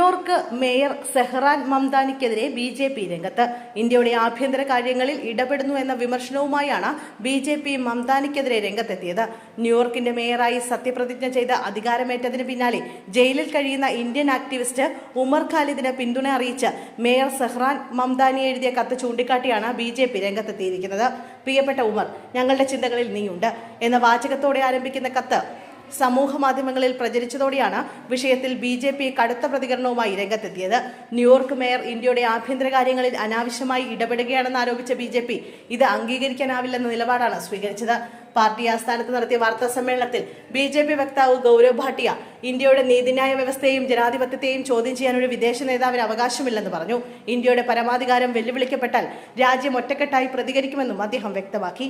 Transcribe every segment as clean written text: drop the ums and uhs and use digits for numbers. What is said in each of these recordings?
New York mayor Zohran മംദാനിക്കെതിരെ BJP. രംഗത്ത്. ഇന്ത്യയുടെ ആഭ്യന്തര കാര്യങ്ങളിൽ ഇടപെടുന്നു എന്ന വിമർശനവുമായാണ് ബി.ജെ.പി. മംദാനിക്കെതിരെ രംഗത്തെത്തിയത്. ന്യൂയോർക്കിന്റെ മേയറായി സത്യപ്രതിജ്ഞ ചെയ്ത് അധികാരമേറ്റതിന് പിന്നാലെ ജയിലിൽ കഴിയുന്ന ഇന്ത്യൻ ആക്ടിവിസ്റ്റ് ഉമർ ഖാലിദിന് പിന്തുണ അറിയിച്ച് മേയർ സെഹ്റാൻ മംദാനി എഴുതിയ കത്ത് ചൂണ്ടിക്കാട്ടിയാണ് ബി.ജെ.പി. രംഗത്തെത്തിയിരിക്കുന്നത്. പ്രിയപ്പെട്ട ഉമർ, ഞങ്ങളുടെ ചിന്തകളിൽ നീയുണ്ട് എന്ന വാചകത്തോടെ ആരംഭിക്കുന്ന കത്ത് സമൂഹ മാധ്യമങ്ങളിൽ പ്രചരിച്ചതോടെയാണ് വിഷയത്തിൽ ബി.ജെ.പി. കടുത്ത പ്രതികരണവുമായി രംഗത്തെത്തിയത്. ന്യൂയോർക്ക് മേയർ ഇന്ത്യയുടെ ആഭ്യന്തര കാര്യങ്ങളിൽ അനാവശ്യമായി ഇടപെടുകയാണെന്ന് ആരോപിച്ച ബി.ജെ.പി. ഇത് അംഗീകരിക്കാനാവില്ലെന്ന നിലപാടാണ് സ്വീകരിച്ചത്. പാർട്ടി ആസ്ഥാനത്ത് നടത്തിയ വാർത്താ സമ്മേളനത്തിൽ ബി.ജെ.പി. വക്താവ് ഗൗരവ് ഭാട്ടിയ ഇന്ത്യയുടെ നീതിന്യായ വ്യവസ്ഥയെയും ജനാധിപത്യത്തെയും ചോദ്യം ചെയ്യാൻ ഒരു വിദേശ നേതാവിന് അവകാശമില്ലെന്ന് പറഞ്ഞു. ഇന്ത്യയുടെ പരമാധികാരം വെല്ലുവിളിക്കപ്പെട്ടാൽ രാജ്യം ഒറ്റക്കെട്ടായി പ്രതികരിക്കുമെന്നും അദ്ദേഹം വ്യക്തമാക്കി.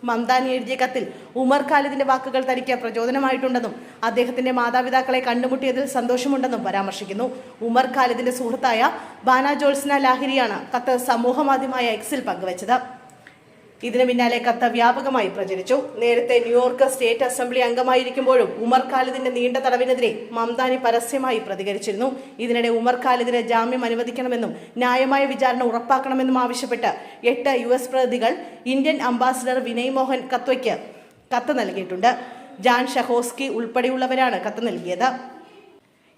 മംദാനി എഴുതിയ കത്തിൽ ഉമർ ഖാലിദിന്റെ വാക്കുകൾ തനിക്ക് പ്രചോദനമായിട്ടുണ്ടെന്നും അദ്ദേഹത്തിന്റെ മാതാപിതാക്കളെ കണ്ടുമുട്ടിയതിൽ സന്തോഷമുണ്ടെന്നും പരാമർശിക്കുന്നു. ഉമർ ഖാലിദിന്റെ സുഹൃത്തായ ബാന ജോത്സ്ന ലാഹിരിയാണ് കത്ത് സമൂഹമാധ്യമമായ എക്സിൽ പങ്കുവച്ചത്. ഇതിന് പിന്നാലെ കത്ത് വ്യാപകമായി പ്രചരിച്ചു. നേരത്തെ ന്യൂയോർക്ക് സ്റ്റേറ്റ് അസംബ്ലി അംഗമായിരിക്കുമ്പോഴും ഉമർ ഖാലിദിന്റെ നീണ്ട തടവിനെതിരെ മംദാനി പരസ്യമായി പ്രതികരിച്ചിരുന്നു. ഇതിനിടെ ഉമർ ഖാലിദിന് ജാമ്യം അനുവദിക്കണമെന്നും ന്യായമായ വിചാരണ ഉറപ്പാക്കണമെന്നും ആവശ്യപ്പെട്ട് 8 US പ്രതികൾ ഇന്ത്യൻ അംബാസിഡർ വിനയ് മോഹൻ കത്വയ്ക്ക് കത്ത് നൽകിയിട്ടുണ്ട്. ജാൻ ഷഹോസ്കി ഉൾപ്പെടെയുള്ളവരാണ് കത്ത് നൽകിയത്.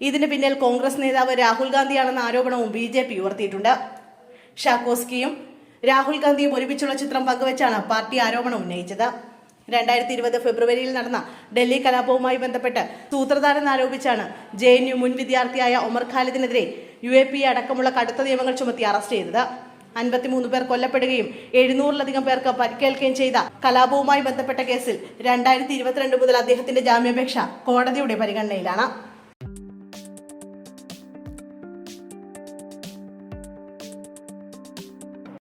ഇതിന് പിന്നിൽ കോൺഗ്രസ് നേതാവ് രാഹുൽ ഗാന്ധിയാണെന്ന ആരോപണവും ബി.ജെ.പി. ഉയർത്തിയിട്ടുണ്ട്. ഷാക്കോസ്കിയും രാഹുൽ ഗാന്ധിയും ഒരുമിച്ചുള്ള ചിത്രം പങ്കുവച്ചാണ് പാർട്ടി ആരോപണം ഉന്നയിച്ചത്. 2020 ഫെബ്രുവരിയിൽ നടന്ന ഡൽഹി കലാപവുമായി ബന്ധപ്പെട്ട് സൂത്രധാരൻ ആരോപിച്ചാണ് JNU മുൻ വിദ്യാർത്ഥിയായ ഉമർ ഖാലിദിനെതിരെ UAPA അടക്കമുള്ള കടുത്ത നിയമങ്ങൾ ചുമത്തി അറസ്റ്റ് ചെയ്തത്. 53 പേർ കൊല്ലപ്പെടുകയും 700-ലധികം പേർക്ക് പരിക്കേൽക്കുകയും ചെയ്ത കലാപവുമായി ബന്ധപ്പെട്ട കേസിൽ 2022 മുതൽ അദ്ദേഹത്തിന്റെ ജാമ്യാപേക്ഷ കോടതിയുടെ പരിഗണനയിലാണ്.